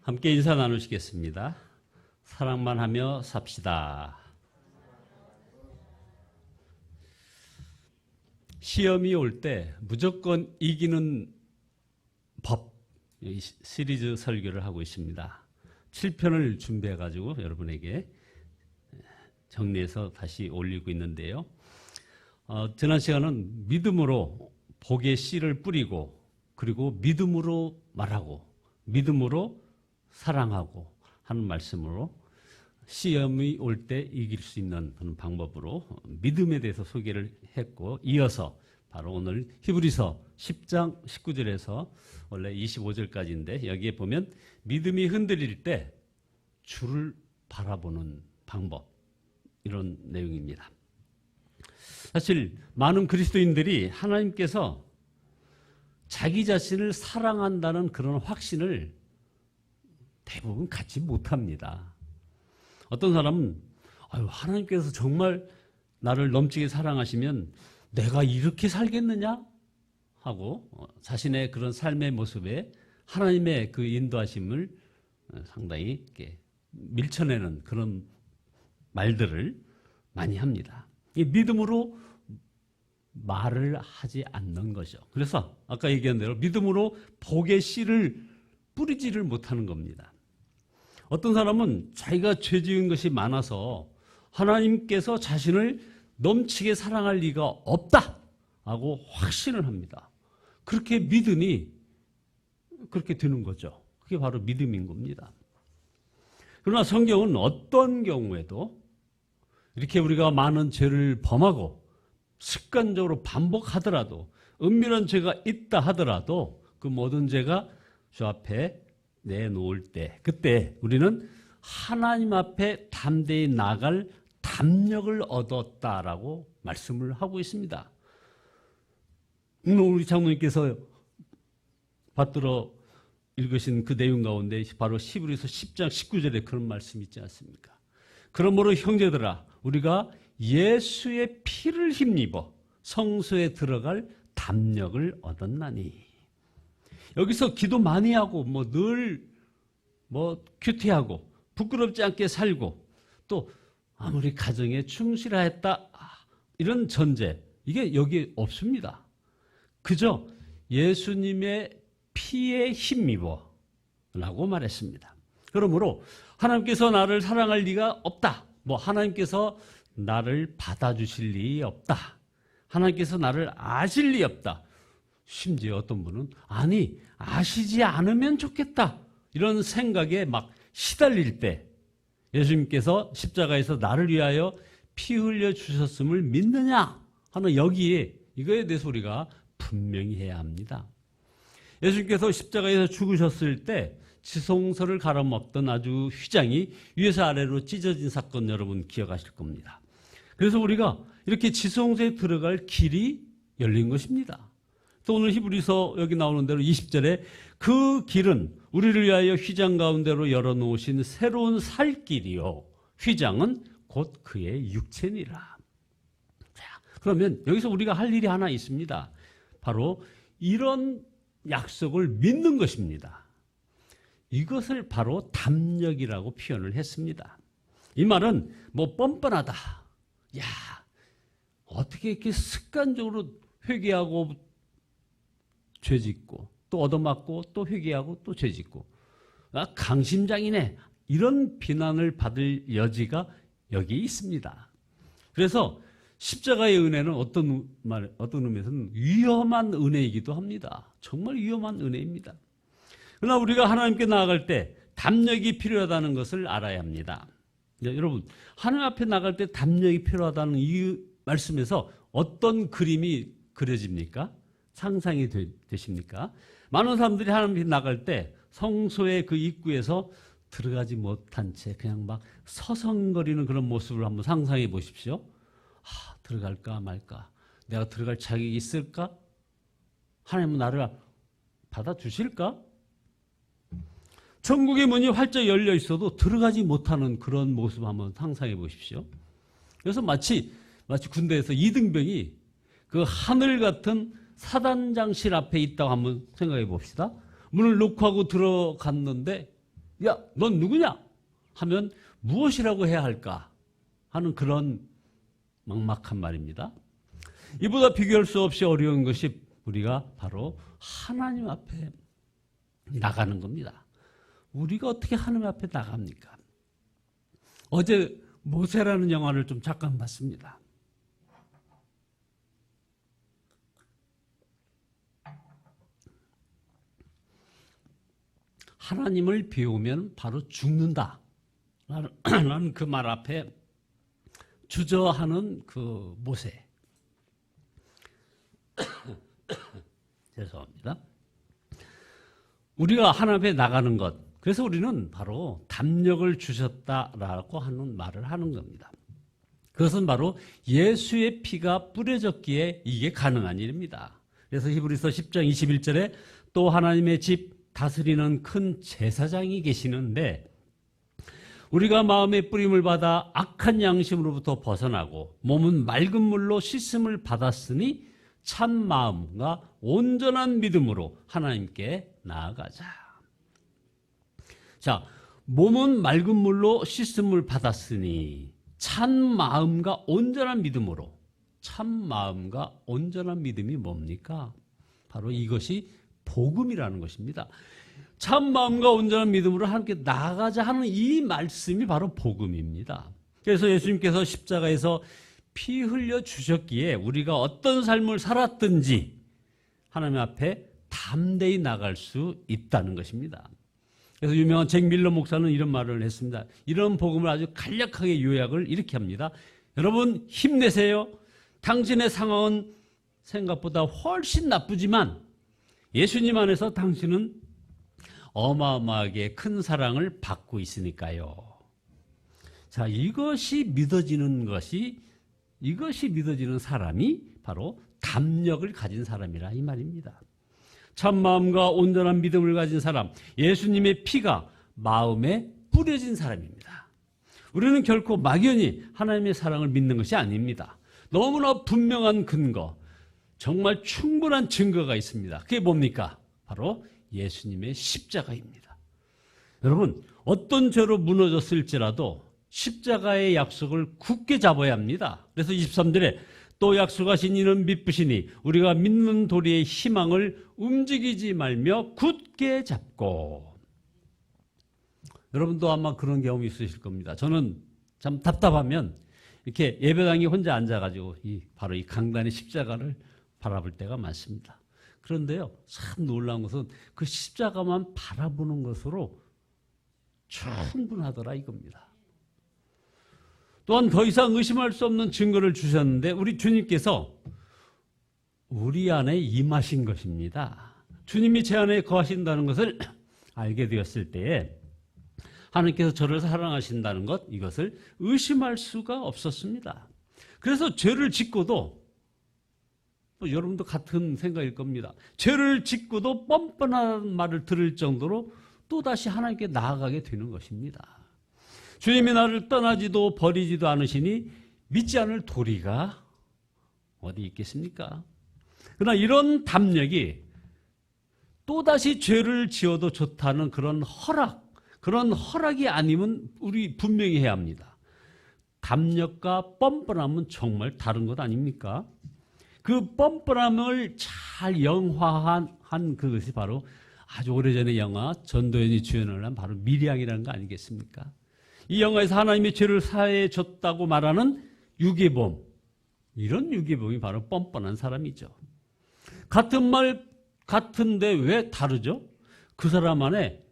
함께 인사 나누시겠습니다. 사랑만 하며 삽시다. 시험이 올 때 무조건 이기는 법, 이 시리즈 설교를 하고 있습니다. 7편을 준비해가지고 여러분에게 정리해서 다시 올리고 있는데요. 지난 시간은 믿음으로 복의 씨를 뿌리고, 그리고 믿음으로 말하고, 믿음으로 사랑하고 하는 말씀으로 시험이 올 때 이길 수 있는 그런 방법으로 믿음에 대해서 소개를 했고, 이어서 바로 오늘 히브리서 10장 19절에서 원래 25절까지인데 여기에 보면 믿음이 흔들릴 때 주를 바라보는 방법, 이런 내용입니다. 사실 많은 그리스도인들이 하나님께서 자기 자신을 사랑한다는 그런 확신을 대부분 갖지 못합니다. 어떤 사람은 하나님께서 정말 나를 넘치게 사랑하시면 내가 이렇게 살겠느냐 하고 자신의 그런 삶의 모습에 하나님의 그 인도하심을 상당히 이렇게 밀쳐내는 그런 말들을 많이 합니다. 이 믿음으로 말을 하지 않는 거죠. 그래서 아까 얘기한 대로 믿음으로 복의 씨를 뿌리지를 못하는 겁니다. 어떤 사람은 자기가 죄 지은 것이 많아서 하나님께서 자신을 넘치게 사랑할 리가 없다 하고 확신을 합니다. 그렇게 믿으니 그렇게 되는 거죠. 그게 바로 믿음인 겁니다. 그러나 성경은 어떤 경우에도 이렇게 우리가 많은 죄를 범하고 습관적으로 반복하더라도, 은밀한 죄가 있다 하더라도 그 모든 죄가 주 앞에 내놓을 때, 그때 우리는 하나님 앞에 담대히 나갈 담력을 얻었다라고 말씀을 하고 있습니다. 우리 장로님께서 받들어 읽으신 그 내용 가운데 바로 히브리서 10장 19절에 그런 말씀이 있지 않습니까? 그러므로 형제들아, 우리가 예수의 피를 힘입어 성소에 들어갈 담력을 얻었나니. 여기서 기도 많이 하고 늘 큐티하고 부끄럽지 않게 살고 또 아무리 가정에 충실하였다, 이런 전제, 이게 여기 없습니다. 그저 예수님의 피에 힘입어 라고 말했습니다. 그러므로 하나님께서 나를 사랑할 리가 없다, 하나님께서 나를 받아주실 리 없다, 하나님께서 나를 아실 리 없다, 심지어 어떤 분은 아시지 않으면 좋겠다, 이런 생각에 막 시달릴 때 예수님께서 십자가에서 나를 위하여 피 흘려 주셨음을 믿느냐 하는 이거에 대해서 우리가 분명히 해야 합니다. 예수님께서 십자가에서 죽으셨을 때 지성소를 갈아먹던 아주 휘장이 위에서 아래로 찢어진 사건 여러분 기억하실 겁니다. 그래서 우리가 이렇게 지성소에 들어갈 길이 열린 것입니다. 또 오늘 히브리서 여기 나오는 대로 20절에 그 길은 우리를 위하여 휘장 가운데로 열어놓으신 새로운 살 길이요, 휘장은 곧 그의 육체니라. 자, 그러면 여기서 우리가 할 일이 하나 있습니다. 바로 이런 약속을 믿는 것입니다. 이것을 바로 담력이라고 표현을 했습니다. 이 말은 뻔뻔하다, 어떻게 이렇게 습관적으로 회개하고 죄 짓고 또 얻어맞고 또 회개하고 또 죄 짓고, 강심장이네, 이런 비난을 받을 여지가 여기 있습니다. 그래서 십자가의 은혜는 어떤 의미에서는 위험한 은혜이기도 합니다. 정말 위험한 은혜입니다. 그러나 우리가 하나님께 나아갈 때 담력이 필요하다는 것을 알아야 합니다. 여러분, 하나님 앞에 나갈 때 담력이 필요하다는 이 말씀에서 어떤 그림이 그려집니까? 상상이 되십니까? 많은 사람들이 하나님 앞에 나갈 때 성소의 그 입구에서 들어가지 못한 채 그냥 막 서성거리는 그런 모습을 한번 상상해 보십시오. 들어갈까 말까? 내가 들어갈 자격이 있을까? 하나님은 나를 받아주실까? 천국의 문이 활짝 열려 있어도 들어가지 못하는 그런 모습 한번 상상해 보십시오. 그래서 마치 군대에서 이등병이 그 하늘 같은 사단장실 앞에 있다고 한번 생각해 봅시다. 문을 놓고 하고 들어갔는데 야, 넌 누구냐? 하면 무엇이라고 해야 할까 하는 그런 막막한 말입니다. 이보다 비교할 수 없이 어려운 것이 우리가 바로 하나님 앞에 나가는 겁니다. 우리가 어떻게 하나님 앞에 나갑니까? 어제 모세라는 영화를 좀 잠깐 봤습니다. 하나님을 배우면 바로 죽는다. 라는 그 말 앞에 주저하는 그 모세. 죄송합니다. 우리가 하나님 앞에 나가는 것. 그래서 우리는 바로 담력을 주셨다라고 하는 말을 하는 겁니다. 그것은 바로 예수의 피가 뿌려졌기에 이게 가능한 일입니다. 그래서 히브리서 10장 21절에 또 하나님의 집 다스리는 큰 제사장이 계시는데 우리가 마음의 뿌림을 받아 악한 양심으로부터 벗어나고 몸은 맑은 물로 씻음을 받았으니 참 마음과 온전한 믿음으로 하나님께 나아가자. 자, 몸은 맑은 물로 씻음을 받았으니 참 마음과 온전한 믿음으로. 참 마음과 온전한 믿음이 뭡니까? 바로 이것이 복음이라는 것입니다. 참 마음과 온전한 믿음으로 함께 나아가자 하는 이 말씀이 바로 복음입니다. 그래서 예수님께서 십자가에서 피 흘려 주셨기에 우리가 어떤 삶을 살았든지 하나님 앞에 담대히 나갈 수 있다는 것입니다. 그래서 유명한 잭 밀러 목사는 이런 말을 했습니다. 이런 복음을 아주 간략하게 요약을 이렇게 합니다. 여러분 힘내세요. 당신의 상황은 생각보다 훨씬 나쁘지만 예수님 안에서 당신은 어마어마하게 큰 사랑을 받고 있으니까요. 자, 이것이 믿어지는 사람이 바로 담력을 가진 사람이라 이 말입니다. 참 마음과 온전한 믿음을 가진 사람, 예수님의 피가 마음에 뿌려진 사람입니다. 우리는 결코 막연히 하나님의 사랑을 믿는 것이 아닙니다. 너무나 분명한 근거, 정말 충분한 증거가 있습니다. 그게 뭡니까? 바로 예수님의 십자가입니다. 여러분, 어떤 죄로 무너졌을지라도 십자가의 약속을 굳게 잡아야 합니다. 그래서 23절에 또 약속하신 이는 믿으시니 우리가 믿는 도리의 희망을 움직이지 말며 굳게 잡고. 여러분도 아마 그런 경험이 있으실 겁니다. 저는 참 답답하면 이렇게 예배당에 혼자 앉아가지고 바로 이 강단의 십자가를 바라볼 때가 많습니다. 그런데요, 참 놀라운 것은 그 십자가만 바라보는 것으로 충분하더라 이겁니다. 또한 더 이상 의심할 수 없는 증거를 주셨는데 우리 주님께서 우리 안에 임하신 것입니다. 주님이 제 안에 거하신다는 것을 알게 되었을 때에 하나님께서 저를 사랑하신다는 것, 이것을 의심할 수가 없었습니다. 그래서 죄를 짓고도 여러분도 같은 생각일 겁니다. 죄를 짓고도 뻔뻔한 말을 들을 정도로 또다시 하나님께 나아가게 되는 것입니다. 주님이 나를 떠나지도 버리지도 않으시니 믿지 않을 도리가 어디 있겠습니까? 그러나 이런 담력이 또다시 죄를 지어도 좋다는 그런 허락이 아니면 우리 분명히 해야 합니다. 담력과 뻔뻔함은 정말 다른 것 아닙니까? 그 뻔뻔함을 잘 영화한 그것이 바로 아주 오래전의 영화 전도연이 주연을 한 바로 미리양이라는 거 아니겠습니까? 이 영화에서 하나님의 죄를 사해해 줬다고 말하는 유괴범, 이런 유괴범이 바로 뻔뻔한 사람이죠. 같은 말 같은데 왜 다르죠? 그 사람 안에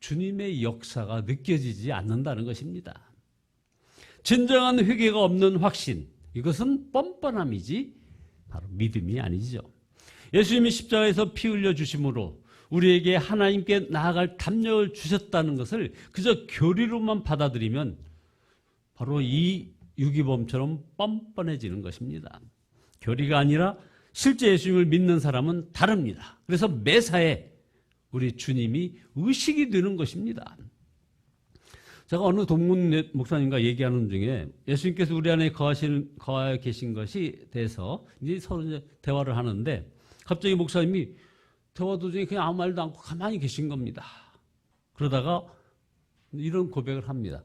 주님의 역사가 느껴지지 않는다는 것입니다. 진정한 회개가 없는 확신, 이것은 뻔뻔함이지 바로 믿음이 아니죠. 예수님이 십자가에서 피 흘려 주심으로 우리에게 하나님께 나아갈 담력을 주셨다는 것을 그저 교리로만 받아들이면 바로 이 유기범처럼 뻔뻔해지는 것입니다. 교리가 아니라 실제 예수님을 믿는 사람은 다릅니다. 그래서 매사에 우리 주님이 의식이 되는 것입니다. 제가 어느 동문 목사님과 얘기하는 중에 예수님께서 우리 안에 거하 계신 것이 대해서 이제 서로 이제 대화를 하는데 갑자기 목사님이 대화 도중에 그냥 아무 말도 않고 가만히 계신 겁니다. 그러다가 이런 고백을 합니다.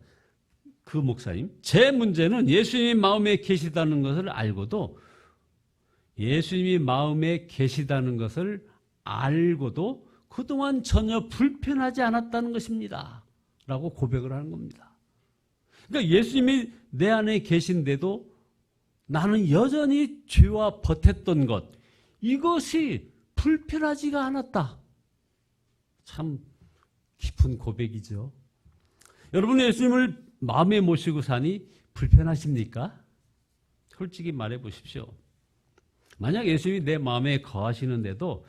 그 목사님, 제 문제는 예수님이 마음에 계시다는 것을 알고도 예수님이 마음에 계시다는 것을 알고도 그동안 전혀 불편하지 않았다는 것입니다. 라고 고백을 하는 겁니다. 그러니까 예수님이 내 안에 계신데도 나는 여전히 죄와 버텼던 것, 이것이 불편하지가 않았다. 참 깊은 고백이죠. 여러분, 예수님을 마음에 모시고 사니 불편하십니까? 솔직히 말해 보십시오. 만약 예수님이 내 마음에 거하시는데도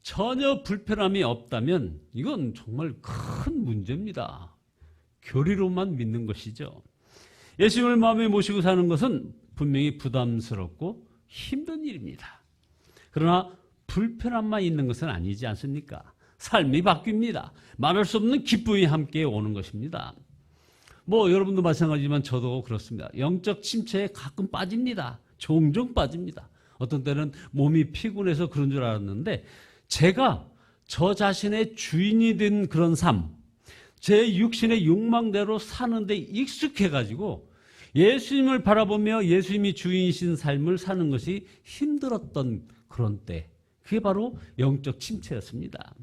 전혀 불편함이 없다면 이건 정말 큰 문제입니다. 교리로만 믿는 것이죠. 예수님을 마음에 모시고 사는 것은 분명히 부담스럽고 힘든 일입니다. 그러나 불편함만 있는 것은 아니지 않습니까? 삶이 바뀝니다. 말할 수 없는 기쁨이 함께 오는 것입니다. 여러분도 마찬가지지만 저도 그렇습니다. 영적 침체에 가끔 빠집니다. 종종 빠집니다. 어떤 때는 몸이 피곤해서 그런 줄 알았는데 제가 저 자신의 주인이 된 그런 삶, 제 육신의 욕망대로 사는데 익숙해가지고 예수님을 바라보며 예수님이 주인이신 삶을 사는 것이 힘들었던 그런 때, 그게 바로 영적 침체였습니다.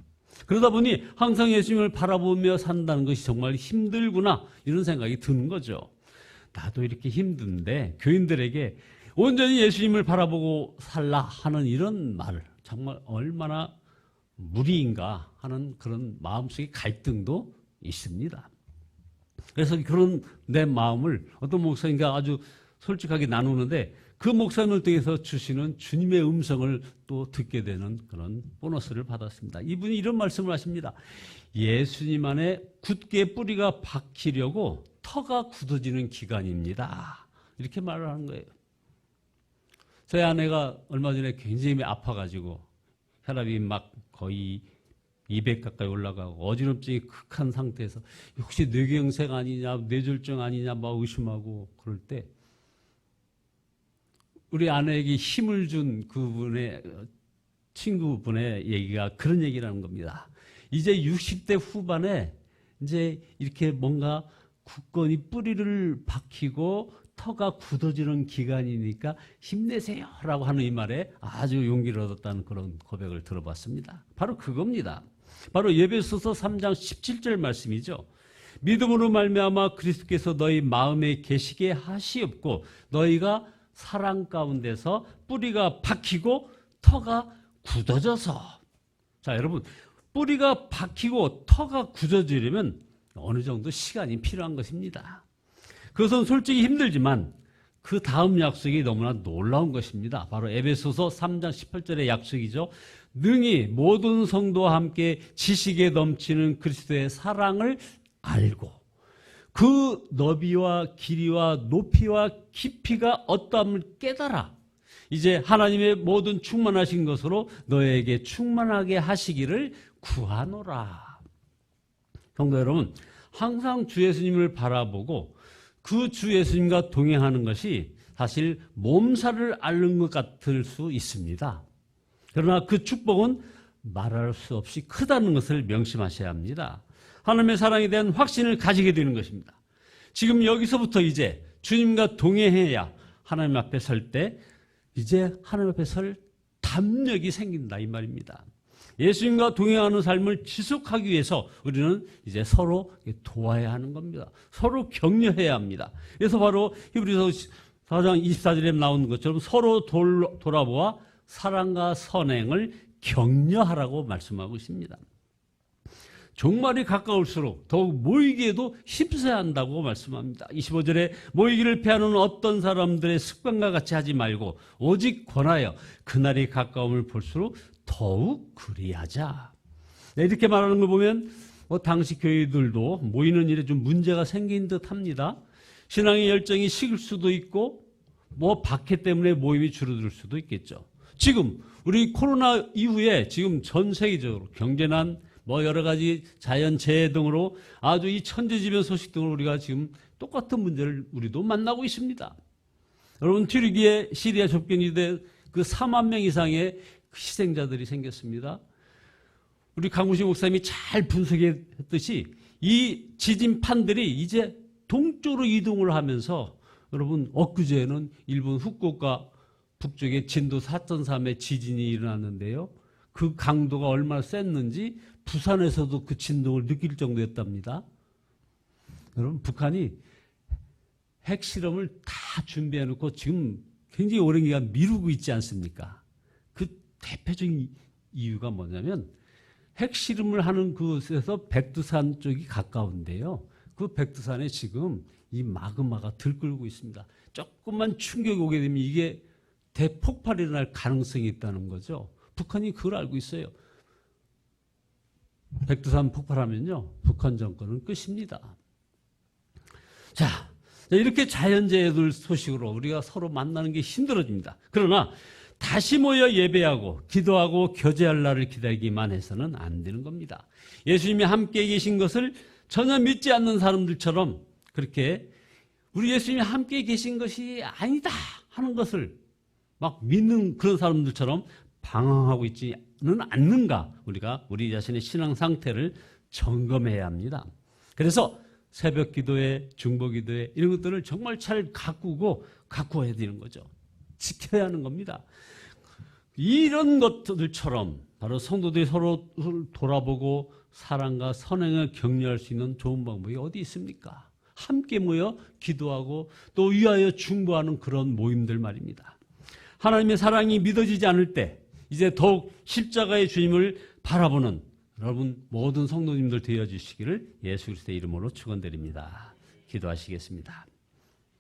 그러다 보니 항상 예수님을 바라보며 산다는 것이 정말 힘들구나 이런 생각이 드는 거죠. 나도 이렇게 힘든데 교인들에게 온전히 예수님을 바라보고 살라 하는 이런 말을 정말 얼마나 무리인가 하는 그런 마음속의 갈등도 있습니다. 그래서 그런 내 마음을 어떤 목사님과 아주 솔직하게 나누는데 그 목사님을 통해서 주시는 주님의 음성을 또 듣게 되는 그런 보너스를 받았습니다. 이분이 이런 말씀을 하십니다. 예수님 안에 굳게 뿌리가 박히려고 터가 굳어지는 기간입니다. 이렇게 말을 하는 거예요. 저희 아내가 얼마 전에 굉장히 아파가지고 혈압이 막 거의 200 가까이 올라가고 어지럼증이 극한 상태에서 혹시 뇌경색 아니냐, 뇌졸중 아니냐 막 의심하고 그럴 때 우리 아내에게 힘을 준 그분의 친구분의 얘기가 그런 얘기라는 겁니다. 이제 60대 후반에 이제 이렇게 뭔가 굳건히 뿌리를 박히고 터가 굳어지는 기간이니까 힘내세요 라고 하는 이 말에 아주 용기를 얻었다는 그런 고백을 들어봤습니다. 바로 그겁니다. 바로 에베소서 3장 17절 말씀이죠. 믿음으로 말미암아 그리스도께서 너희 마음에 계시게 하시옵고 너희가 사랑 가운데서 뿌리가 박히고 터가 굳어져서. 자, 여러분, 뿌리가 박히고 터가 굳어지려면 어느 정도 시간이 필요한 것입니다. 그것은 솔직히 힘들지만 그 다음 약속이 너무나 놀라운 것입니다. 바로 에베소서 3장 18절의 약속이죠. 능히 모든 성도와 함께 지식에 넘치는 그리스도의 사랑을 알고 그 너비와 길이와 높이와 깊이가 어떠함을 깨달아 이제 하나님의 모든 충만하신 것으로 너에게 충만하게 하시기를 구하노라. 성도 여러분, 항상 주 예수님을 바라보고 그 주 예수님과 동행하는 것이 사실 몸살을 앓는 것 같을 수 있습니다. 그러나 그 축복은 말할 수 없이 크다는 것을 명심하셔야 합니다. 하나님의 사랑에 대한 확신을 가지게 되는 것입니다. 지금 여기서부터 이제 주님과 동행해야 하나님 앞에 설 때 이제 하나님 앞에 설 담력이 생긴다 이 말입니다. 예수님과 동행하는 삶을 지속하기 위해서 우리는 이제 서로 도와야 하는 겁니다. 서로 격려해야 합니다. 그래서 바로 히브리서 4장 24절에 나오는 것처럼 서로 돌아보아 사랑과 선행을 격려하라고 말씀하고 있습니다. 종말이 가까울수록 더욱 모이기에도 힘써야 한다고 말씀합니다. 25절에 모이기를 피하는 어떤 사람들의 습관과 같이 하지 말고 오직 권하여 그날이 가까움을 볼수록 더욱 그리하자. 이렇게 말하는 걸 보면 당시 교회들도 모이는 일에 좀 문제가 생긴 듯 합니다. 신앙의 열정이 식을 수도 있고 박해 때문에 모임이 줄어들 수도 있겠죠. 지금 우리 코로나 이후에 지금 전 세계적으로 경제난 여러 가지 자연재해 등으로 아주 이 천재지변 소식 등으로 우리가 지금 똑같은 문제를 우리도 만나고 있습니다. 여러분, 튀르기에 시리아 접견이 된 그 4만 명 이상의 희생자들이 생겼습니다. 우리 강우식 목사님이 잘 분석했듯이 이 지진판들이 이제 동쪽으로 이동을 하면서 여러분 엊그제는 일본 후쿠오카 북쪽에 진도 4.3의 지진이 일어났는데요. 그 강도가 얼마나 셌는지 부산에서도 그 진동을 느낄 정도였답니다. 여러분 북한이 핵실험을 다 준비해놓고 지금 굉장히 오랜 기간 미루고 있지 않습니까? 그 대표적인 이유가 뭐냐면 핵실험을 하는 그곳에서 백두산 쪽이 가까운데요. 그 백두산에 지금 이 마그마가 들끓고 있습니다. 조금만 충격이 오게 되면 이게 대폭발이 일어날 가능성이 있다는 거죠. 북한이 그걸 알고 있어요. 백두산 폭발하면요. 북한 정권은 끝입니다. 자, 이렇게 자연재해들 소식으로 우리가 서로 만나는 게 힘들어집니다. 그러나 다시 모여 예배하고 기도하고 교제할 날을 기다리기만 해서는 안 되는 겁니다. 예수님이 함께 계신 것을 전혀 믿지 않는 사람들처럼 그렇게 우리 예수님이 함께 계신 것이 아니다 하는 것을 막 믿는 그런 사람들처럼 방황하고 있지는 않는가, 우리가 우리 자신의 신앙 상태를 점검해야 합니다. 그래서 새벽 기도회, 중보 기도회 이런 것들을 정말 잘 가꾸어야 되는 거죠. 지켜야 하는 겁니다. 이런 것들처럼 바로 성도들이 서로 돌아보고 사랑과 선행을 격려할 수 있는 좋은 방법이 어디 있습니까? 함께 모여 기도하고 또 위하여 중보하는 그런 모임들 말입니다. 하나님의 사랑이 믿어지지 않을 때 이제 더욱 십자가의 주님을 바라보는 여러분 모든 성도님들 되어주시기를 예수 그리스도의 이름으로 축원드립니다. 기도하시겠습니다.